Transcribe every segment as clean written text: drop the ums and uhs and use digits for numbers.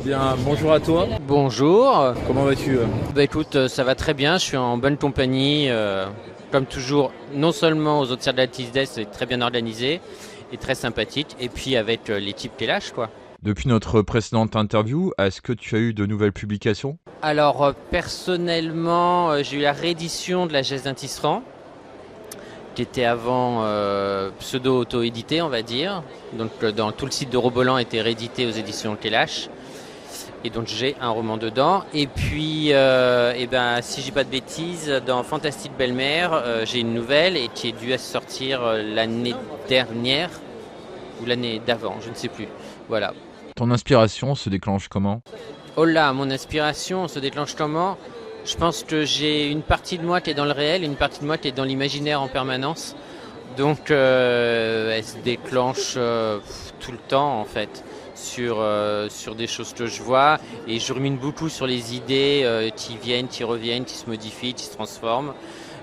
Bien, bonjour à toi. Bonjour. Comment vas-tu? Bah écoute, ça va très bien, je suis en bonne compagnie. Comme toujours, non seulement aux autres de la TISDES, c'est très bien organisé et très sympathique, et puis avec l'équipe TLH, quoi. Depuis notre précédente interview, est-ce que tu as eu de nouvelles publications? Alors, personnellement, j'ai eu la réédition de la Geste d'un Tisserand, qui était avant pseudo-auto-édité, on va dire. Donc, dans tout le site de Roboland était réédité aux éditions TLH. Et donc j'ai un roman dedans. Et puis, si je dis pas de bêtises, dans Fantastique Belle-Mère, j'ai une nouvelle et qui est due à sortir l'année dernière ou l'année d'avant, je ne sais plus. Voilà. Ton inspiration se déclenche comment? Oh là, mon inspiration se déclenche comment? Je pense que j'ai une partie de moi qui est dans le réel et une partie de moi qui est dans l'imaginaire en permanence. Donc elle se déclenche tout le temps en fait sur des choses que je vois et je rumine beaucoup sur les idées qui viennent, qui reviennent, qui se modifient, qui se transforment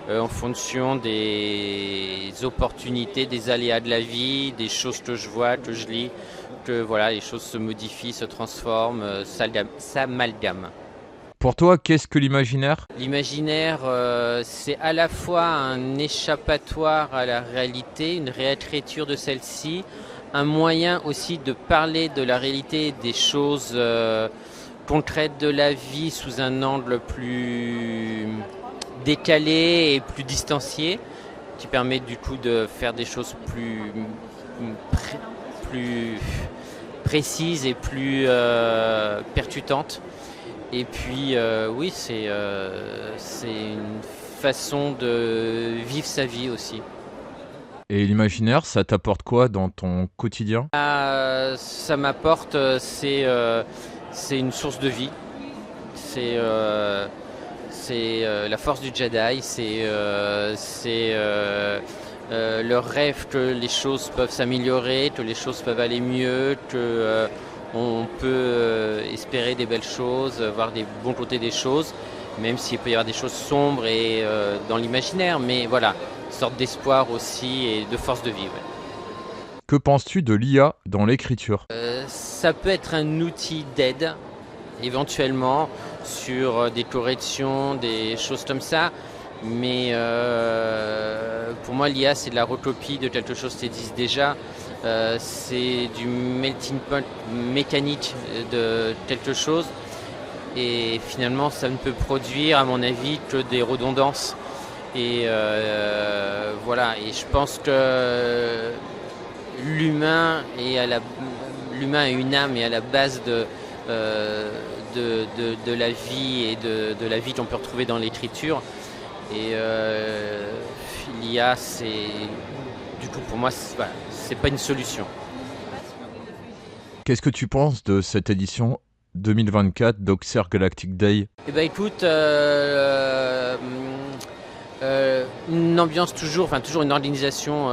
en fonction des opportunités, des aléas de la vie, des choses que je vois, que je lis, que voilà, les choses se modifient, se transforment, s'amalgament. Pour toi, qu'est-ce que l'imaginaire? L'imaginaire, c'est à la fois un échappatoire à la réalité, une réécriture de celle-ci, un moyen aussi de parler de la réalité des choses concrètes de la vie sous un angle plus décalé et plus distancié, qui permet du coup de faire des choses plus précises et plus percutantes. Et puis oui, c'est une façon de vivre sa vie aussi. Et l'imaginaire, ça t'apporte quoi dans ton quotidien? Ça m'apporte, c'est une source de vie. C'est la force du Jedi. C'est le rêve que les choses peuvent s'améliorer, que les choses peuvent aller mieux, que on peut espérer des belles choses, voir des bons côtés des choses, même s'il peut y avoir des choses sombres et dans l'imaginaire, mais voilà, une sorte d'espoir aussi et de force de vie. Ouais. Que penses-tu de l'IA dans l'écriture? Ça peut être un outil d'aide, éventuellement, sur des corrections, des choses comme ça, mais pour moi l'IA c'est de la recopie de quelque chose qui existe déjà. C'est du melting pot mécanique de quelque chose et finalement ça ne peut produire à mon avis que des redondances et voilà, et je pense que l'humain a une âme et à la base de la vie et de la vie qu'on peut retrouver dans l'écriture et l'IA c'est du coup pour moi c'est pas une solution. Qu'est-ce que tu penses de cette édition 2024 d'Auxerre Galactic Day? Eh ben écoute, une ambiance toujours une organisation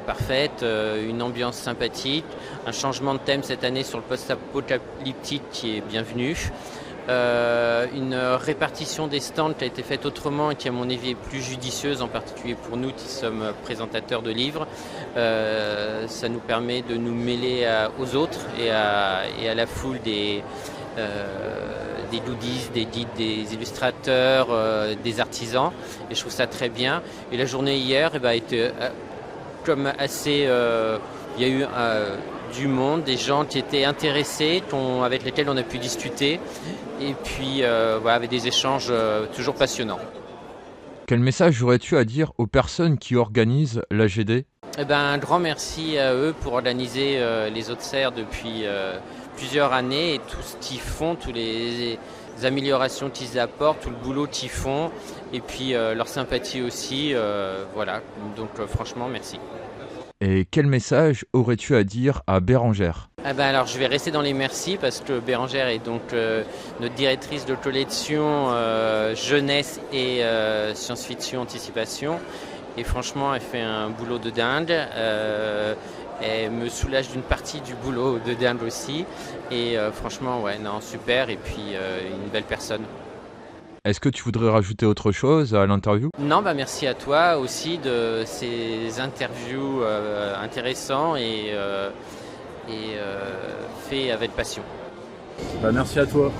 parfaite, une ambiance sympathique, un changement de thème cette année sur le post-apocalyptique qui est bienvenu. Une répartition des stands qui a été faite autrement et qui à mon avis est plus judicieuse, en particulier pour nous qui sommes présentateurs de livres. Ça nous permet de nous mêler aux autres et à la foule des goodies, des guides, des illustrateurs, des artisans, et je trouve ça très bien. Et la journée hier était comme assez... il y a eu du monde, des gens qui étaient intéressés, avec lesquels on a pu discuter, et puis voilà, avec des échanges toujours passionnants. Quel message aurais-tu à dire aux personnes qui organisent l'AGD? Eh ben, un grand merci à eux pour organiser les Auxerre depuis plusieurs années et tout ce qu'ils font, toutes les améliorations qu'ils apportent, tout le boulot qu'ils font et puis leur sympathie aussi. Voilà, donc franchement merci. Et quel message aurais-tu à dire à Bérangère? Ah ben alors je vais rester dans les merci parce que Bérangère est donc notre directrice de collection jeunesse et science-fiction anticipation. Et franchement, elle fait un boulot de dingue. Elle me soulage d'une partie du boulot de dingue aussi. Et franchement, ouais, non, super. Et puis, une belle personne. Est-ce que tu voudrais rajouter autre chose à l'interview? Non, bah merci à toi aussi de ces interviews intéressants et faits avec passion. Bah, merci à toi.